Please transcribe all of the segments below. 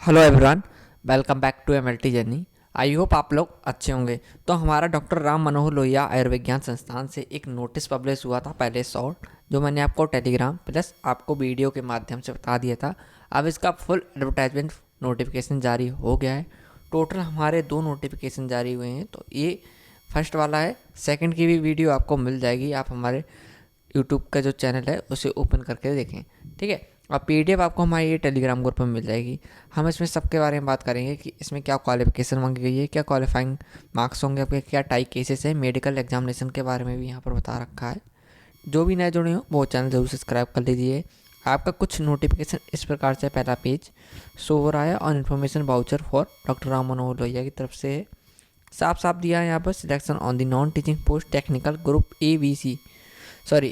Hello everyone, welcome back to MLT journey. I hope आप लोग अच्छे होंगे। तो हमारा डॉक्टर राम मनोहर लोहिया आयुर्विज्ञान संस्थान से एक नोटिस पब्लिश हुआ था पहले शॉर्ट, जो मैंने आपको टेलीग्राम प्लस आपको वीडियो के माध्यम से बता दिया था। अब इसका फुल एडवर्टाइजमेंट नोटिफिकेशन जारी हो गया है। टोटल हमारे 2 नोटिफिकेशन जारी हुए हैं। तो ये फर्स्ट वाला है, सेकंड की भी वीडियो आपको मिल जाएगी। आप हमारे यूट्यूब का जो चैनल है उसे ओपन करके देखें, ठीक है। और पीडीएफ आपको हमारे ये टेलीग्राम ग्रुप में मिल जाएगी। हम इसमें सबके बारे में बात करेंगे कि इसमें क्या क्वालिफिकेशन मांगी गई है, क्या क्वालिफाइंग मार्क्स होंगे आपके, क्या टाइप केसेस है, मेडिकल एग्जामिनेशन के बारे में भी यहाँ पर बता रखा है। जो भी नए जुड़े हो वो चैनल जरूर सब्सक्राइब कर लीजिए। आपका कुछ नोटिफिकेशन इस प्रकार से पहला पेज शो हो रहा है और information voucher for doctor Ram Manohar Lohia की तरफ से है। साफ साफ दिया है यहाँ पर, selection on the non teaching post technical group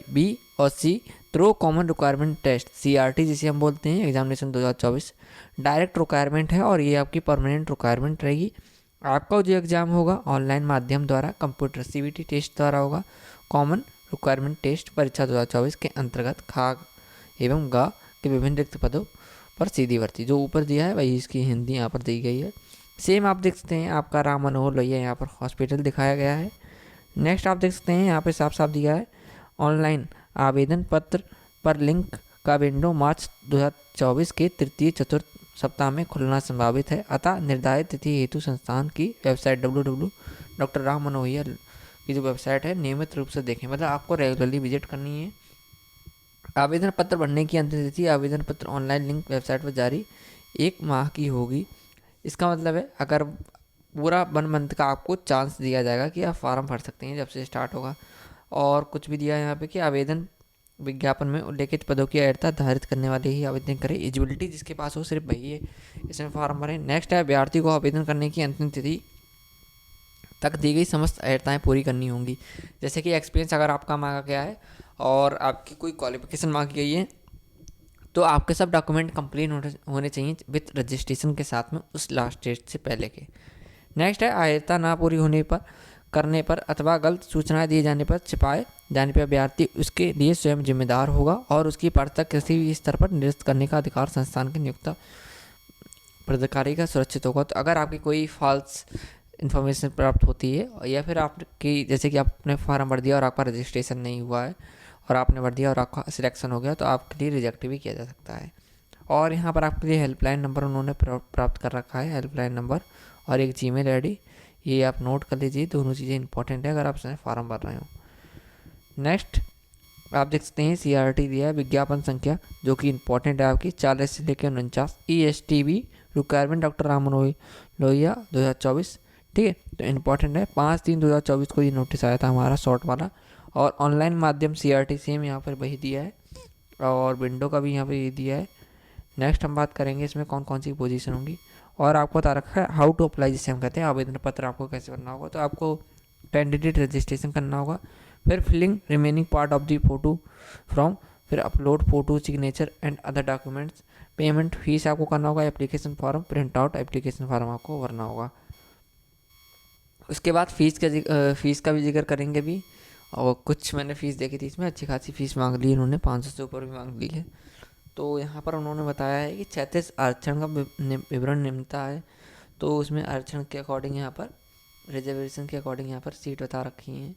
B और C through common requirement test CRT जिसे हम बोलते हैं, एग्जामिनेशन 2024 डायरेक्ट रिक्वायरमेंट है और ये आपकी परमानेंट रिक्वायरमेंट रहेगी। आपका जो एग्ज़ाम होगा ऑनलाइन माध्यम द्वारा कंप्यूटर CBT टेस्ट द्वारा होगा। कॉमन रिक्वायरमेंट टेस्ट परीक्षा 2024 के अंतर्गत खाग एवं गा के विभिन्न रिक्त पदों पर सीधी भर्ती, जो ऊपर दिया है वही इसकी हिंदी यहाँ पर दी गई है। सेम आप देख सकते हैं, आपका राम मनोहर लोहिया यहाँ पर हॉस्पिटल दिखाया गया है। नेक्स्ट आप देख सकते हैं यहाँ पे साफ साफ दिया है, ऑनलाइन आवेदन पत्र पर लिंक का विंडो मार्च 2024 के तृतीय चतुर्थ सप्ताह में खुलना संभावित है। अतः निर्धारित तिथि हेतु संस्थान की वेबसाइट www डॉक्टर राम मनोहर की जो वेबसाइट है नियमित रूप से देखें, मतलब आपको रेगुलरली विजिट करनी है। आवेदन पत्र भरने की अंतिम तिथि आवेदन पत्र ऑनलाइन लिंक वेबसाइट पर जारी 1 माह की होगी। इसका मतलब है अगर पूरा 1 मंथ का आपको चांस दिया जाएगा कि आप फॉर्म भर सकते हैं जब से स्टार्ट होगा। और कुछ भी दिया है यहाँ पे कि आवेदन विज्ञापन में उल्लेखित पदों की अर्हता धारित करने वाले ही आवेदन करें। एलिजिबिलिटी जिसके पास हो सिर्फ वही है इसमें फॉर्म भरें। नेक्स्ट है, अभ्यर्थी को आवेदन करने की अंतिम तिथि तक दी गई समस्त अर्हताएँ पूरी करनी होंगी। जैसे कि एक्सपीरियंस अगर आपका मांगा गया है और आपकी कोई क्वालिफिकेशन मांगी गई है तो आपके सब डॉक्यूमेंट कंप्लीट होने चाहिए विथ रजिस्ट्रेशन के साथ में उस लास्ट डेट से पहले के। नेक्स्ट है, अर्हता ना पूरी होने पर करने पर अथवा गलत सूचना दिए जाने पर छिपाए जाने पर अभ्यर्थी उसके लिए स्वयं जिम्मेदार होगा और उसकी पढ़ता किसी भी स्तर पर निरस्त करने का अधिकार संस्थान के नियुक्त प्राधिकारी का सुरक्षित होगा। तो अगर आपकी कोई फॉल्स इन्फॉर्मेशन प्राप्त होती है या फिर आपकी जैसे कि आपने फॉर्म भर दिया और आपका रजिस्ट्रेशन नहीं हुआ है और आपने भर दिया और आपका सिलेक्शन हो गया, तो आपके लिए रिजेक्ट भी किया जा सकता है। और यहाँ पर आपके लिए हेल्पलाइन नंबर उन्होंने प्राप्त कर रखा है, हेल्पलाइन नंबर और एक जीमेल आईडी, ये आप नोट कर लीजिए। दोनों चीज़ें इंपॉर्टेंट है अगर आप उसमें फॉर्म भर रहे हो। नेक्स्ट आप देख सकते हैं CRT दिया है, विज्ञापन संख्या जो कि इंपॉर्टेंट है आपकी 40 से लेकर 49 ESTB requirement doctor Ram Manohar Lohia 2024, ठीक है। तो इंपॉर्टेंट है, 5/3/2024 को ये नोटिस आया था हमारा शॉर्ट वाला। और ऑनलाइन माध्यम CRT सेम यहाँ पर वही दिया है और विंडो का भी यहाँ पर ये दिया है। नेक्स्ट हम बात करेंगे इसमें कौन कौन सी पोजीशन होंगी और आपको बता रखा है हाउ टू अप्लाई, जिसे हम कहते हैं आवेदन पत्र आपको कैसे भरना होगा। तो आपको कैंडिडेट रजिस्ट्रेशन करना होगा, फिर filling remaining part of the photo from, फिर upload photo signature and other documents, payment fees आपको करना होगा, application form print out application form आपको भरना होगा। उसके बाद फीस का भी जिक्र करेंगे भी। और कुछ मैंने फ़ीस देखी थी, इसमें अच्छी खासी फीस मांग ली इन्होंने, 500 से ऊपर भी मांग ली है। तो यहाँ पर उन्होंने बताया है कि 36 आरक्षण का विवरण निम्नता है। तो उसमें आरक्षण के अकॉर्डिंग यहाँ पर रिजर्वेशन के अकॉर्डिंग यहाँ पर सीट बता रखी हैं।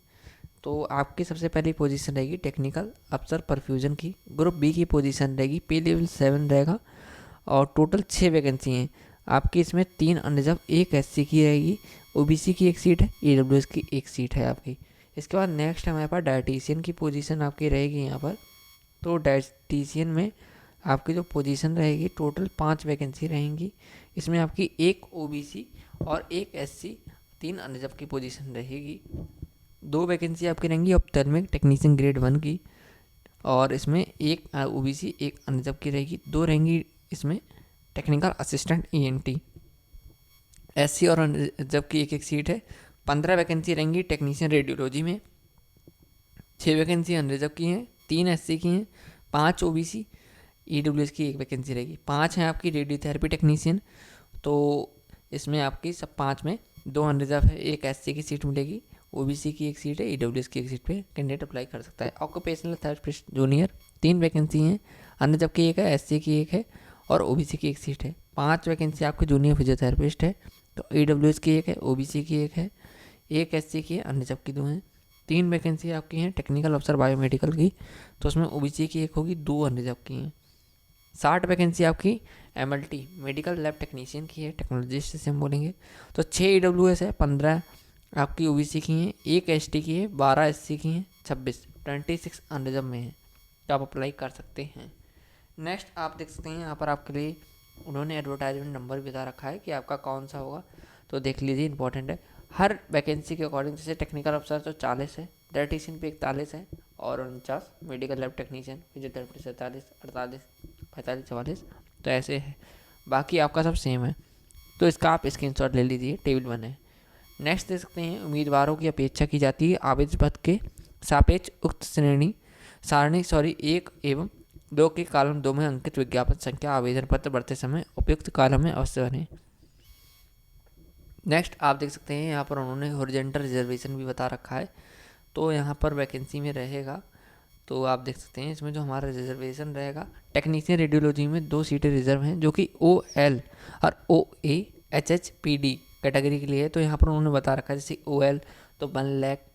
तो आपकी सबसे पहली पोजीशन रहेगी टेक्निकल अफसर परफ्यूजन की। ग्रुप बी की पोजीशन रहेगी, पे लेवल 7 रहेगा और टोटल 6 वैकेंसी हैं आपकी। इसमें 3 अनरिजर्व, 1 SC की रहेगी, OBC की 1 सीट है, EWS की 1 सीट है आपकी। इसके बाद नेक्स्ट हमारे पास डायटीशियन की पोजीशन आपकी रहेगी यहाँ पर। तो डायटीशियन में आपकी जो पोजीशन रहेगी टोटल 5 वैकेंसी रहेंगी। इसमें आपकी 1 OBC और 1 SC, 3 अनरिजर्व की पोजीशन रहेगी। 2 वैकेंसी आपकी रहेंगी ऑप्थेल्मिक टेक्नीशियन ग्रेड 1 की और इसमें 1 OBC 1 अनरिजर्व की रहेगी। 2 रहेंगी इसमें टेक्निकल असिस्टेंट ENT, SC और अनरिजर्व की 1 सीट है। 15 वैकेंसी रहेंगी टेक्नीशियन रेडियोलॉजी में, 6 वैकेंसी अनरिजर्व की हैं, 3 SC की हैं, 5 OBC, EWS की 1 वैकेंसी रहेगी। 5 हैं आपकी रेडियोथेरेपी टेक्नीशियन। तो इसमें आपकी सब 5 में 2 अनरिजर्व है, 1 SC की सीट मिलेगी, OBC की 1 सीट है, EWS की 1 सीट पे कैंडिडेट अप्लाई कर सकता है। ऑक्यूपेशनल थेरेपिस्ट जूनियर 3 वैकेंसी हैं, अनरिजर्व की 1 है, SC की 1 है और OBC की 1 सीट है। 5 वैकेंसी आपकी जूनियर फिजियोथेरेपिस्ट है, तो EWS की एक है, OBC की एक है, एक SC की है, अन्य सबकी 2 हैं। 3 वैकेंसी आपकी हैं टेक्निकल अफसर बायोमेडिकल की, तो उसमें OBC की एक होगी, 2 अन्य सबकी हैं। 60 वैकेंसी आपकी MLT मेडिकल लैब टेक्नीशियन की है, टेक्नोलॉजिस्ट से हम बोलेंगे, तो 6 EWS है, 15 आपकी OBC की हैं, एक ST की है, 12 SC की हैं, 26 अनरिजर्व में है, तो आप अप्लाई कर सकते हैं। नेक्स्ट आप देख सकते हैं यहाँ पर आपके लिए उन्होंने एडवर्टाइजमेंट नंबर भी बता रखा है कि आपका कौन सा होगा, तो देख लीजिए, इंपॉर्टेंट है। हर वैकेंसी के अकॉर्डिंग, जैसे टेक्निकल अफसर तो 40 है, डायटीशियन पे 41 है और 49, मेडिकल लैब टेक्नीशियन फिजियोथेरेपिस्ट 47, 48, 45, 44, तो ऐसे है। बाकी आपका सब सेम है, तो इसका आप स्क्रीनशॉट ले लीजिए, टेबल 1 है। नेक्स्ट देख सकते हैं उम्मीदवारों की अपेक्षा की जाती है आवेदन पद के सापेक्ष उक्त सारणी 1 एवं 2 के कॉलम 2 में अंकित विज्ञापन संख्या आवेदन पत्र भरते समय उपयुक्त कॉलम में अवश्य भरें। नेक्स्ट आप देख सकते हैं यहाँ पर उन्होंने हॉरिजॉन्टल रिजर्वेशन भी बता रखा है, तो यहाँ पर वैकेंसी में रहेगा, तो आप देख सकते हैं इसमें जो हमारा रिजर्वेशन रहेगा, टेक्नीशियन रेडियोलॉजी में 2 सीटें रिजर्व हैं, जो कि OL और OA HHPD कैटेगरी के लिए है। तो यहाँ पर उन्होंने बता रखा है, जैसे OL तो 1 लाख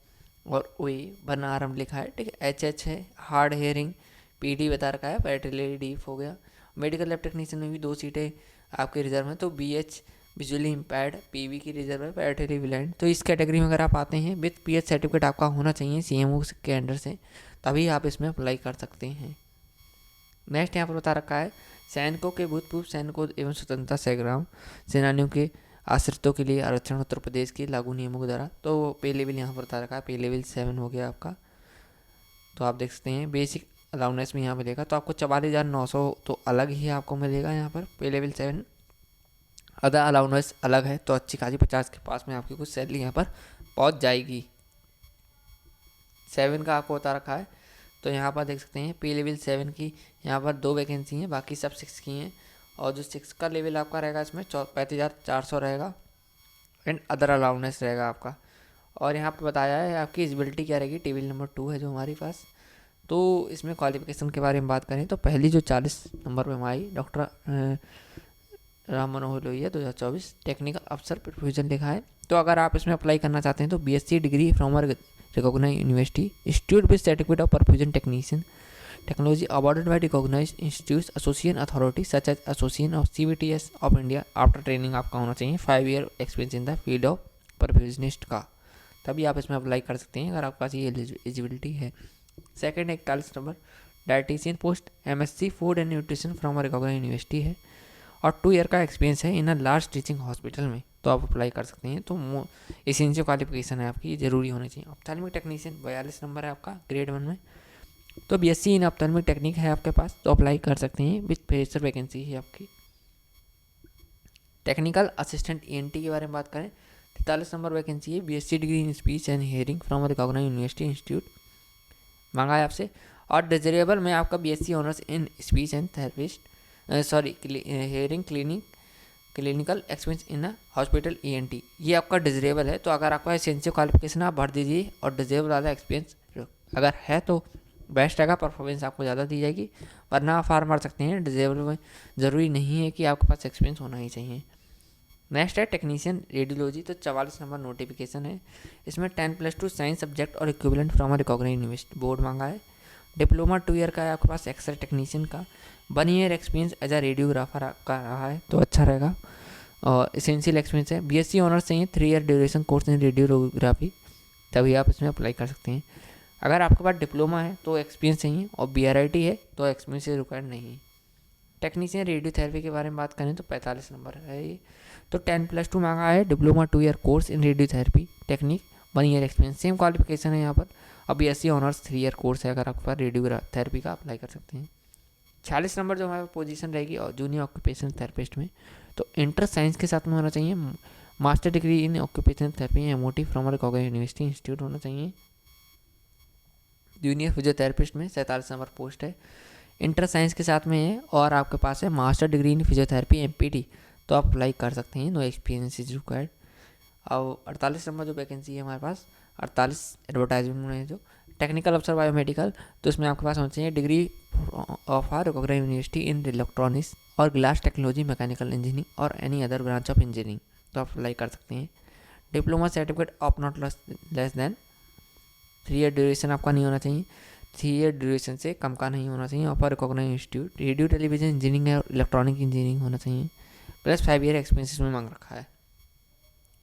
और OA 1 आर्म लिखा है, ठीक है। HH है हार्ड हेयरिंग, PD बता रखा है, पैरेटरी डीफ हो गया। मेडिकल लैब टेक्नीशियन में भी 2 सीटें आपके रिजर्व हैं, तो BH विजुअली इम्पेयर्ड, PV की रिजर्व है, पैरेटरी ब्लाइंड। तो इस कैटेगरी में अगर आप आते हैं विथ PH सर्टिफिकेट आपका होना चाहिए CMO के अंडर से, तभी आप इसमें अप्लाई कर सकते हैं। नेक्स्ट यहाँ पर बता रखा है सैनिकों के भूतपूर्व सैनिकों एवं स्वतंत्रता संग्राम सेनानियों के आश्रितों के लिए आरक्षण उत्तर प्रदेश के लागू नियमों के द्वारा, तो पे लेवल यहाँ पर बता रखा है, पे लेवल 7 हो गया आपका। तो आप देख सकते हैं बेसिक अलाउंस में यहाँ मिलेगा, तो आपको 44,900 तो अलग ही आपको मिलेगा यहाँ पर पे लेवल 7। अदर अलाउंस अलग है, तो अच्छी खासी 50 के पास में आपकी कुछ सैलरी यहाँ पर पहुँच जाएगी। 7 का आपको बता रखा है, तो यहाँ पर देख सकते हैं पे लेवल 7 की यहाँ पर 2 वैकेंसी हैं, बाकी सब 6 की हैं, और जो 6 का लेवल आपका रहेगा इसमें 35,400 रहेगा एंड अदर अलाउंस रहेगा आपका। और यहाँ पर बताया है आपकी एलिजिबिलिटी क्या रहेगी, टेबल नंबर 2 है जो हमारे पास। तो इसमें क्वालिफिकेशन के बारे में बात करें तो पहली जो 40 नंबर में हमारी डॉक्टर राम मनोहर लोहिया 2024 टेक्निकल अफसर प्रोविजन लिखा है। तो अगर आप इसमें अप्लाई करना चाहते हैं तो BSc degree from recognized university institute with certificate of perfusion technician technology awarded by recognized institutes association authority such as association of CVTS of India after training आपका होना चाहिए 5 year experience in the field of perfusionist का, तभी आप इसमें apply कर सकते हैं अगर आपके पास ये एलिजिबिलिटी है। Second 41 number dietitian post MSc food and nutrition from recognised university है और 2 ईयर का एक्सपीरियंस है in a large teaching hospital में, तो आप अप्लाई कर सकते हैं। तो एसेंशियल क्वालिफिकेशन है आपकी, ज़रूरी होनी चाहिए। ऑप्थेल्मिक टेक्नीशियन 42 नंबर है आपका ग्रेड 1 में, तो BSc इन ऑप्थेल्मिक टेक्निक है आपके पास, तो अप्लाई कर सकते हैं, विथ फ्रेशर वैकेंसी है आपकी। टेक्निकल असिस्टेंट ENT के बारे में बात करें 43 नंबर वैकेंसी है, BSc degree in speech and hearing from recognised university institute मांगा है आपसे, और डिजरेबल में आपका BSc honours in speech and therapist hearing clinical experience in hospital ENT, ये आपका डिजरेबल है। तो अगर आपका एसेंशियल क्वालिफिकेशन आप भर दीजिए और डिजरेबल वाला एक्सपीरियंस अगर है तो बेस्ट रहेगा, परफॉर्मेंस आपको ज़्यादा दी जाएगी, वरना आप फार्म भर सकते हैं। डिजेबल में ज़रूरी नहीं है कि आपके पास एक्सपीरियंस होना ही चाहिए। नेक्स्ट है टेक्नीशियन रेडियोलॉजी, तो 44 नंबर नोटिफिकेशन है, इसमें 10+2 साइंस सब्जेक्ट और equivalent from recognised university board मांगा है। डिप्लोमा 2 ईयर का है आपके पास एक्सरे टेक्नीशियन का, 1 year experience as a radiographer का रहा है तो अच्छा रहेगा, और एसेंशियल एक्सपीरियंस है। BSc ऑनर्स चाहिए, 3 year duration course in radiography, तभी आप इसमें अप्लाई कर सकते हैं। अगर आपके पास डिप्लोमा है तो एक्सपीरियंस चाहिए, और BRIT है तो एक्सपीरियंस रिक्वायर्ड नहीं। टेक्नीशियन रेडियोथेरेपी के बारे में बात करें तो 45 नंबर है ये, तो 10+2 मांगा है, diploma 2 year course in radiotherapy technique, 1 year experience, same qualification है यहाँ पर। अब BSc ऑनर्स 3 ईयर कोर्स है, अगर आपके पास रेडियोथेरेपी का अप्लाई कर सकते हैं। 46 नंबर जो हमारे पोजीशन रहेगी और जूनियर ऑक्यूपेशन थेरेपिस्ट में, तो इंटर साइंस के साथ में होना चाहिए, master degree in occupation therapy MOT फ्रॉम रिकॉग्नाइज्ड यूनिवर्सिटी इंस्टीट्यूट होना चाहिए। जूनियर फिजियोथेरेपिस्ट में 47 नंबर पोस्ट है, इंटर साइंस के साथ में है, और आपके पास है master degree in physiotherapy MPT, तो आप अप्लाई कर सकते हैं, नो एक्सपीरियंस इज रिक्वायर्ड। अब 48 नंबर जो वैकेंसी है हमारे पास, 48 एडवर्टाइजमेंट में जो टेक्निकल अफसर बायोमेडिकल, तो इसमें आपके पास होना चाहिए degree of or recognised university in electronics और ग्लास टेक्नोलॉजी, मैकेनिकल इंजीनियरिंग और any other branch of engineering, तो आप अप्लाई कर सकते हैं। Diploma certificate of not less than 3 year duration आपका नहीं होना चाहिए, 3 ईयर ड्यूरेशन से कम का नहीं होना चाहिए। Of recognised institute radio television engineering और इलेक्ट्रॉनिक इंजीनियरिंग होना चाहिए, प्लस 5 ईयर एक्सपीरियंस में मांग रखा है।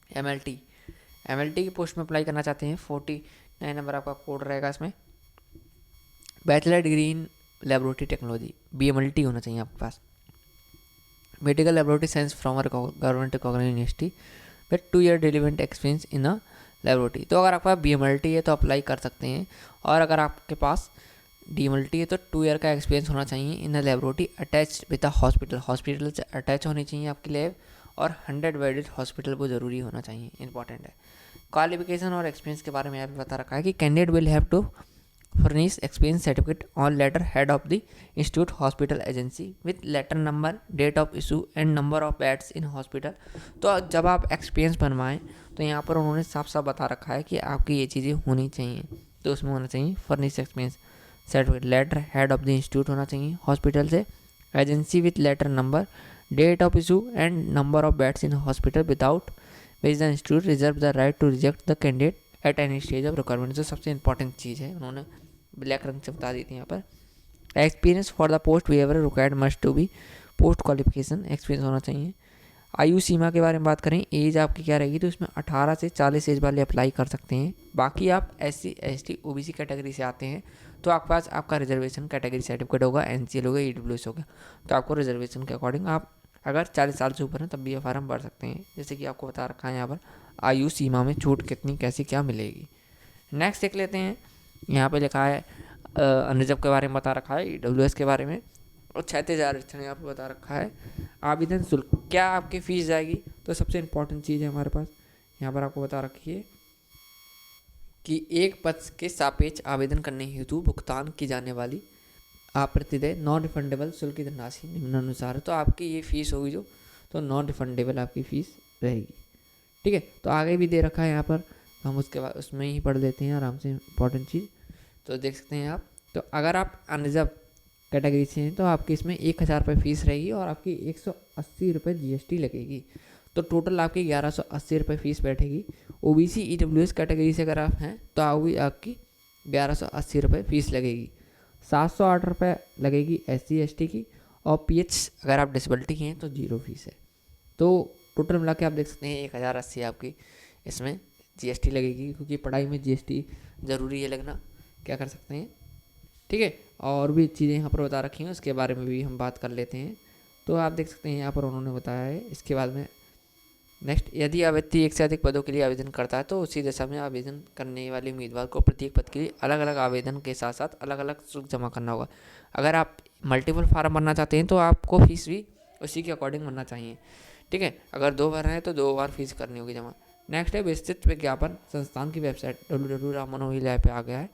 एमएलटी की पोस्ट में अप्लाई करना चाहते हैं, 49 नंबर आपका कोड रहेगा इसमें। Bachelor degree in laboratory technology, BMLT होना चाहिए आपके पास। Medical laboratory science from government recognised university with 2 year relevant experience in a laboratory, तो अगर आपका बीएमएलटी है तो अप्लाई कर सकते हैं। और अगर आपके पास डीएमएलटी है तो 2 ईयर का एक्सपीरियंस होना चाहिए in a laboratory attach with a hospital, hospital से अटैच होनी चाहिए आपकी लैब, और 100 बेडेड हॉस्पिटल वो ज़रूरी होना चाहिए, इंपॉर्टेंट है। क्वालिफिकेशन और एक्सपीरियंस के बारे में यहाँ पे बता रखा है कि candidate will have to furnish experience certificate on letter head of the institute hospital agency with letter number, date of issue and number of beds in hospital. तो जब आप एक्सपीरियंस बनवाएं तो यहाँ पर उन्होंने साफ साफ बता रखा है कि आपकी ये चीज़ें होनी चाहिए, तो उसमें होना चाहिए furnish experience certificate, letter head of the institute होना चाहिए हॉस्पिटल से, agency with letter number, date of issue and number of beds in hospital without which the institute reserve the right to reject the candidate at any stage of requirement. जो सबसे important चीज़ है उन्होंने black रंग से बता दी थी यहाँ पर। Experience for the post waiver required must to be post qualification experience होना चाहिए। आयु सीमा के बारे में बात करें, एज आपकी क्या रहेगी, तो इसमें 18 से 40 एज वाले अप्लाई कर सकते हैं। बाकी आप SC ST OBC कैटेगरी से आते हैं तो आपके पास आपका रिजर्वेशन कैटेगरी सर्टिफिकेट होगा, NCL होगा, EWS होगा, तो आपको रिजर्वेशन के अकॉर्डिंग आप अगर 40 साल से ऊपर हैं तब भी ये फार्म भर सकते हैं। जैसे कि आपको बता रखा है यहाँ पर आयु सीमा में छूट कितनी कैसी क्या मिलेगी। नेक्स्ट देख लेते हैं, यहाँ पे लिखा है अनरिजर्व के बारे में बता रखा है, EWS के बारे में, और 36 आरक्षण यहाँ पर बता रखा है। आवेदन शुल्क क्या आपकी फ़ीस जाएगी, तो सबसे इम्पॉर्टेंट चीज़ है हमारे पास यहाँ पर आपको बता रखी है कि एक पद के सापेक्ष आवेदन करने हेतु भुगतान की जाने वाली अप्रतिदेय नॉन रिफंडेबल शुल्क की धनराशि निम्नानुसार, तो आपकी ये फ़ीस होगी जो, तो नॉन रिफंडेबल आपकी फ़ीस रहेगी। ठीक है, तो आगे भी दे रखा है यहाँ पर, हम उसके बाद उसमें ही पढ़ लेते हैं आराम से इंपॉर्टेंट चीज़। तो देख सकते हैं आप, तो अगर आप अनरिजर्व कैटेगरी से हैं तो आपकी इसमें 1000 रुपये फ़ीस रहेगी और आपकी 180 रुपये GST लगेगी, तो टोटल आपकी 1180 रुपये फ़ीस बैठेगी। OBC EWS कैटेगरी से अगर आप हैं तो आपकी 1180 रुपये फ़ीस लगेगी। 708 रुपये लगेगी SC ST की, और PH अगर आप डिसेबिलिटी की हैं तो 0 फीस है। तो टोटल मिला के आप देख सकते हैं 1080 आपकी इसमें GST लगेगी, क्योंकि पढ़ाई में GST ज़रूरी है लगना, क्या कर सकते हैं। ठीक है, और भी चीज़ें यहाँ पर बता रखी हैं, उसके बारे में भी हम बात कर लेते हैं। तो आप देख सकते हैं यहाँ पर उन्होंने बताया है। इसके बाद में नेक्स्ट, यदि व्यक्ति एक से अधिक पदों के लिए आवेदन करता है तो उसी दशा में आवेदन करने वाले उम्मीदवार को प्रत्येक पद के लिए अलग अलग आवेदन के साथ साथ अलग अलग शुल्क जमा करना होगा। अगर आप मल्टीपल फार्म भरना चाहते हैं तो आपको फीस भी उसी के अकॉर्डिंग भरना चाहिए। ठीक है, अगर 2 बार हैं तो 2 बार फीस करनी होगी जमा। नेक्स्ट है विस्तृत विज्ञापन संस्थान की वेबसाइट www राम मनोहर लोहिया पे आ गया है,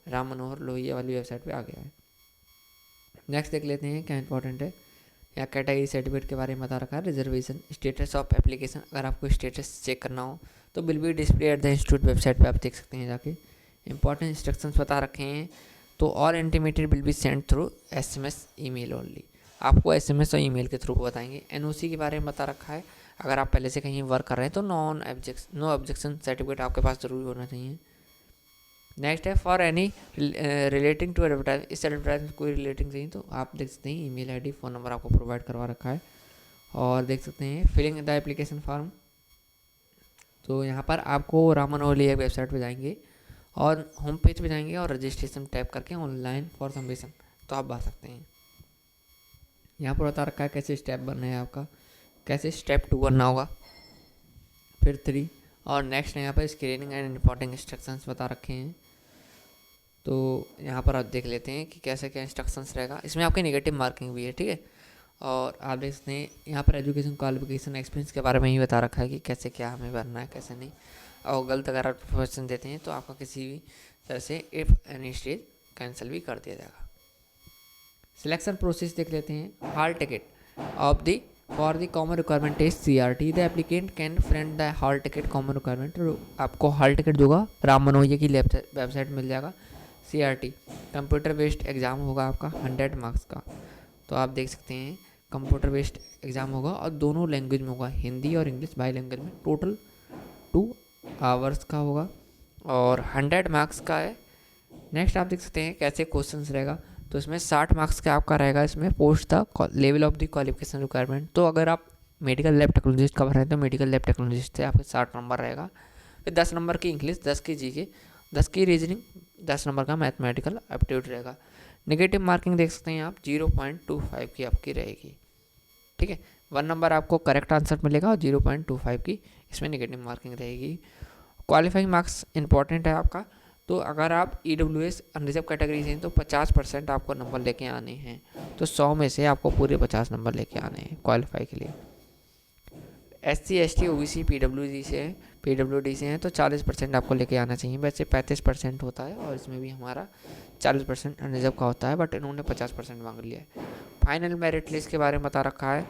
राम मनोहर लोहिया वाली वेबसाइट पे आ गया है। नेक्स्ट देख लेते हैं क्या इंपॉर्टेंट है, या कैटेगरी सर्टिफिकेट के बारे में बता रखा है। रिजर्वेशन स्टेटस ऑफ एप्लीकेशन, अगर आपको स्टेटस चेक करना हो तो will be display at the institute website पे आप देख सकते हैं जाके। इंपॉर्टेंट इंस्ट्रक्शंस बता रखे हैं, तो all intimated will be send through SMS email only, आपको SMS और ईमेल के थ्रू बताएंगे। NOC के बारे में बता रखा है, अगर आप पहले से कहीं वर्क कर रहे हैं तो नो ऑब्जेक्शन सर्टिफिकेट आपके पास ज़रूरी होना चाहिए। नेक्स्ट है for any relating to advertise, इस एडवर्टाइज कोई रिलेटिंग चाहिए तो आप देख सकते हैं ईमेल ID फ़ोन नंबर आपको प्रोवाइड करवा रखा है। और देख सकते हैं फिलिंग द एप्लीकेशन फॉर्म, तो यहाँ पर आपको राम मनोहर लोहिया वेबसाइट पे जाएंगे और होम पेज पे जाएंगे और रजिस्ट्रेशन टैप करके ऑनलाइन फॉर सबमिशन, तो आप भर सकते हैं। यहाँ पर बता रखा है कैसे स्टेप बनना है आपका, कैसे स्टेप 2 बनना होगा, फिर 3, और नेक्स्ट यहाँ पर स्क्रीनिंग एंड इंपॉर्टेंट इंस्ट्रक्शंस बता रखे हैं। तो यहाँ पर आप देख लेते हैं कि कैसे क्या इंस्ट्रक्शंस रहेगा। इसमें आपकी नेगेटिव मार्किंग भी है, ठीक है। और आप देख सकते हैं यहाँ पर एजुकेशन क्वालिफिकेशन एक्सपीरियंस के बारे में ही बता रखा है कि कैसे क्या हमें भरना है कैसे नहीं। और गलत अगर आप क्वेश्चन देते हैं तो आपका किसी भी तरह से इफ़ एनी स्टेज कैंसिल भी कर दिया जाएगा। सिलेक्शन प्रोसेस देख लेते हैं। Hall ticket of the for the common requirement test CRT the applicant can friend the hall ticket common requirement. आपको हॉल टिकट जो होगा राम मनोहर की वेबसाइट मिल जाएगा, CRT कंप्यूटर बेस्ड एग्ज़ाम होगा आपका 100 मार्क्स का। तो आप देख सकते हैं कंप्यूटर बेस्ड एग्ज़ाम होगा और दोनों लैंग्वेज में होगा, हिंदी और इंग्लिश बाई लैंग्वेज में। टोटल 2 आवर्स का होगा और 100 मार्क्स का है। नेक्स्ट आप देख सकते हैं कैसे क्वेश्चंस रहेगा। तो इसमें 60 मार्क्स का आपका रहेगा। इसमें post the level of the qualification requirement. तो अगर आप मेडिकल लैब टेक्नोलॉजिस्ट का भर रहे हैं तो मेडिकल लैब टेक्नोलॉजिस्ट से आपके 60 नंबर रहेगा। फिर 10 नंबर की इंग्लिश, 10 की जीके, 10 की रीजनिंग, 10 नंबर का मैथमेटिकल एप्टीट्यूड रहेगा। नेगेटिव मार्किंग देख सकते हैं आप 0.25 की आपकी रहेगी। ठीक है, 1 नंबर आपको करेक्ट आंसर मिलेगा और 0.25 की इसमें नेगेटिव मार्किंग रहेगी। क्वालिफाइंग मार्क्स इंपॉर्टेंट है आपका। तो अगर आप EWS अनरिजर्व कैटेगरी से हैं तो 50% आपको नंबर लेके आने हैं। तो 100 में से आपको पूरे 50 नंबर लेके आने हैं क्वालिफाई के लिए। SC ST OBC PWD से हैं तो 40% आपको लेके आना चाहिए। वैसे 35% होता है और इसमें भी हमारा 40% अनरिजर्व का होता है, बट इन्होंने 50% मांग लिया है। फाइनल मेरिट लिस्ट के बारे में बता रखा है।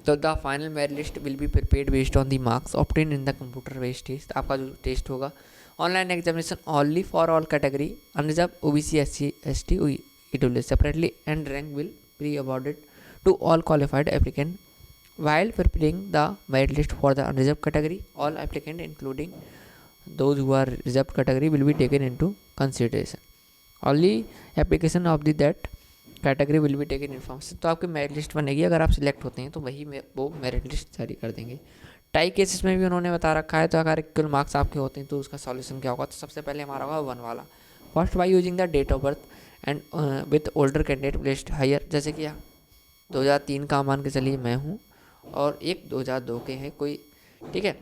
तो the final merit list will be prepared based on the marks obtain in the computer based test. आपका जो टेस्ट होगा online examination only for all category unreserve OBC SC ST EWS separately and rank will be awarded to all qualified applicant while preparing the merit list for the unreserved category. All applicants including those who are reserved category will be taken into consideration. Only application of the that category will be taken into consideration. तो आपकी merit list बनेगी। अगर आप select होते हैं तो वही वो मेरिट लिस्ट जारी कर देंगे। टाई केसेस में भी उन्होंने बता रखा है। तो अगर इक्वल मार्क्स आपके होते हैं तो उसका सॉल्यूशन क्या होगा। तो सबसे पहले हमारा होगा 1 वाला, first by using the date of birth and with older candidate placed higher. जैसे कि 2003 का मान के चलिए मैं हूँ और एक 2002 के हैं कोई। ठीक है,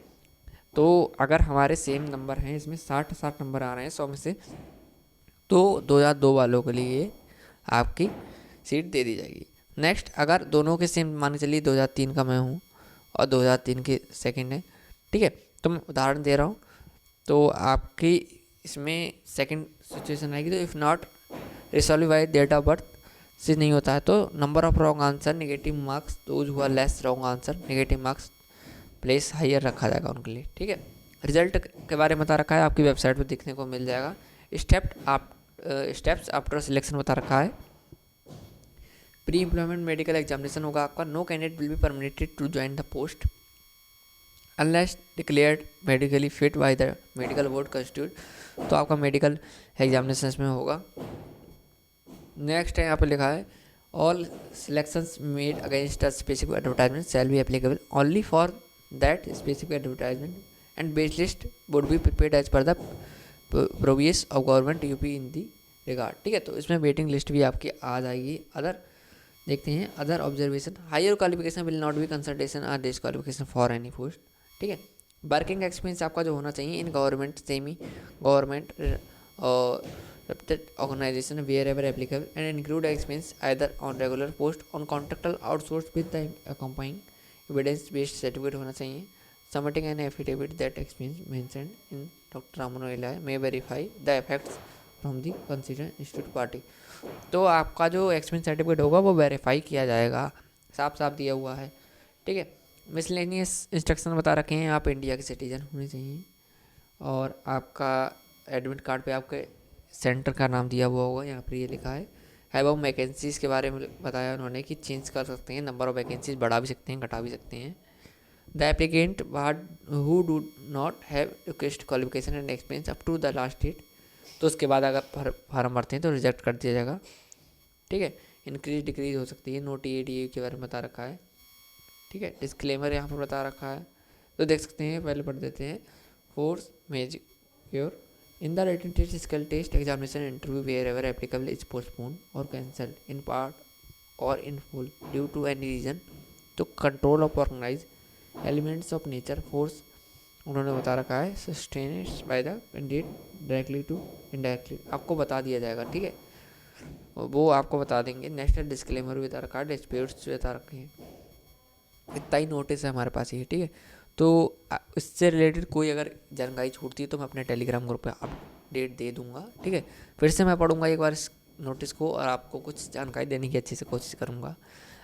तो अगर हमारे सेम नंबर हैं, इसमें 60 नंबर आ रहे हैं 100 में से, तो 2002 वालों के लिए आपकी सीट दे दी जाएगी। नेक्स्ट, अगर दोनों के सेम मान के चलिए 2003 का मैं हूँ और 2003 के सेकंड है। ठीक है, तो मैं उदाहरण दे रहा हूँ। तो आपकी इसमें सेकंड सिचुएशन आएगी। तो if not resolve by date of birth से नहीं होता है तो number of wrong answer negative marks, those who are less wrong answer negative marks place higher रखा जाएगा उनके लिए। ठीक है, रिजल्ट के बारे में बता रखा है, आपकी वेबसाइट पर देखने को मिल जाएगा। स्टेप्स आफ्टर सिलेक्शन बता रखा है। प्री एम्प्लॉयमेंट मेडिकल एग्जामिनेशन होगा आपका। No candidate will be permitted to join the post unless declared medically fit by the medical board constitute. तो आपका मेडिकल एग्जामिनेशन में होगा। नेक्स्ट है यहाँ पे लिखा है all selections made against a specific advertisement shall be applicable only for that specific advertisement and base list would be prepared as per the previous of government UP in the regard. ठीक है, तो इसमें waiting list भी आपकी आ जाएगी। Other देखते हैं, other observation, higher qualification will not be consultation और डिस्क्वालिफिकेशन फॉर एनी पोस्ट। ठीक है, वर्किंग एक्सपीरियंस आपका जो होना चाहिए इन गवर्नमेंट, सेमी गवर्नमेंट और organization wherever applicable and include expense either on regular post on contractual outsourced with the accompanying evidence based certificate होना चाहिए। Submitting an affidavit that expense mentioned in Dr. Ramano Eli may verify the effects from the considered institute party। तो आपका जो expense certificate होगा वो verify किया जाएगा, साफ साफ दिया हुआ है। ठीक है, मिसलेनियस इंस्ट्रक्शन बता रखे हैं, आप इंडिया के सिटीजन होने चाहिए और आपका एडमिट कार्ड पे आपके सेंटर का नाम दिया हुआ होगा। यहाँ पर ये लिखा है। अब वैकेंसीज़ के बारे में बताया उन्होंने कि चेंज कर सकते हैं, नंबर ऑफ वैकेंसीज बढ़ा भी सकते हैं, घटा भी सकते हैं। The applicant who do not have request qualification and experience up to the last date. तो उसके बाद अगर फार्म भरते हैं तो रिजेक्ट कर दिया जाएगा। ठीक है, इंक्रीज डिक्रीज हो सकती है। नो TADA के बारे में बता रखा है। ठीक है, डिस्क्लेमर यहाँ पर बता रखा है, तो देख सकते हैं, पहले पढ़ देते हैं। Force majeure in the written test, skill test, examination, interview wherever applicable is postponed or cancelled in part or in full due to any reason to control of organized elements of nature force उन्होंने बता रखा है sustained by the candidate directly to indirectly। आपको बता दिया जाएगा। ठीक है, वो आपको बता देंगे। नेक्स्ट डिस्क्लेमर भी बता रखा है, डिस्प्यूट्स बता रखे हैं। इतना ही नोटिस है हमारे पास ये। ठीक है, तो इससे रिलेटेड कोई अगर जानकारी छूटती है तो मैं अपने टेलीग्राम ग्रुप पे अपडेट दे दूंगा। ठीक है, फिर से मैं पढ़ूंगा एक बार इस नोटिस को और आपको कुछ जानकारी देने की अच्छे से कोशिश करूंगा।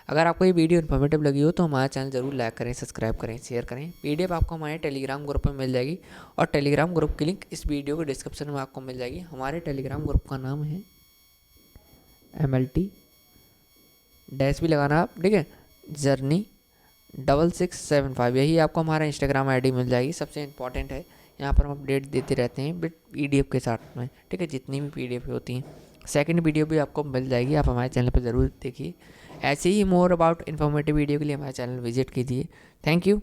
अगर आपको ये वीडियो इन्फॉर्मेटिव लगी हो तो हमारा चैनल ज़रूर लाइक करें, सब्सक्राइब करें, शेयर करें। पीडीएफ आपको हमारे टेलीग्राम ग्रुप में मिल जाएगी और टेलीग्राम ग्रुप की लिंक इस वीडियो के डिस्क्रिप्शन में आपको मिल जाएगी। हमारे टेलीग्राम ग्रुप का नाम है MLT डैश भी लगाना आप, ठीक है, जर्नी 6675, यही आपको हमारा इंस्टाग्राम ID मिल जाएगी। सबसे इम्पॉर्टेंट है, यहाँ पर हम अपडेट देते रहते हैं बट PDF के साथ में, ठीक है, जितनी भी PDF होती हैं। सेकंड वीडियो भी आपको मिल जाएगी, आप हमारे चैनल पर ज़रूर देखिए। ऐसे ही मोर अबाउट इन्फॉर्मेटिव वीडियो के लिए हमारे चैनल विजिट कीजिए। Thank you.